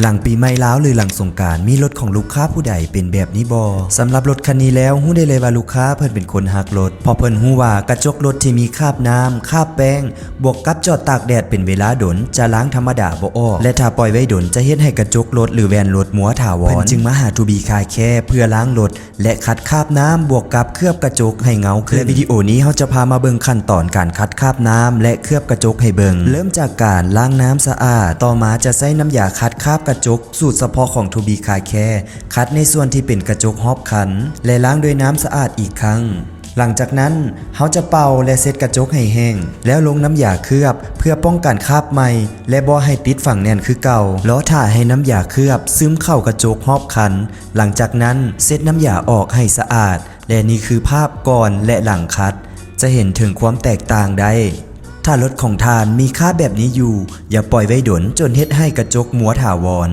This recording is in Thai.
หลังปีใหม่แล้วหรือหลังสงกรานต์มีรถของลูกค้าผู้ใดเป็นแบบนี้บ่สำหรับรถคันนี้แล้วฮู้ได้เลยว่าลูกค้าเพิ่นเป็นคนฮักรถเพราะเพิ่นฮู้ว่ากระจกรถที่มีคราบน้ำคราบแป้งบวกกับจอดตากแดดเป็นเวลาดนจะล้างธรรมดาบ่ออกและถ้าปล่อยไว้ดนจะเฮ็ดให้กระจกรถหรือแวนรถมัวถาวรเพิ่นจึงมาหาทูบีคาแค่เพื่อล้างรถและขัดคราบน้ำบวกกับเคลือบกระจกให้เงาขึ้นและวิดีโอนี้เฮาจะพามาเบิ่งขั้นตอนการขัดคราบน้ำและเคลือบกระจกให้เบิ่งเริ่มจากการล้างน้ำสะอาดต่อมาจะใช้น้ำยาขัดคราบกระจกสูตรเฉพาะของทูบีคาแค่คัดในส่วนที่เป็นกระจกฮอบคันและล้างด้วยน้ำสะอาดอีกครั้งหลังจากนั้นเขาจะเป่าและเซ็ตกระจกให้แห้งแล้วลงน้ำยาเคลือบเพื่อป้องกันคราบไหม้และบ่ให้ติดฝังแน่นคือเก่าแล้วถ่าให้น้ำยาเคลือบซึมเข้ากระจกฮอบคันหลังจากนั้นเซ็ตน้ำยาออกให้สะอาดและนี่คือภาพก่อนและหลังคัดจะเห็นถึงความแตกต่างได้ถ้ารถของทานมีค่าแบบนี้อยู่อย่าปล่อยไว้ดนจนเฮ็ดให้กระจกมัวถาวร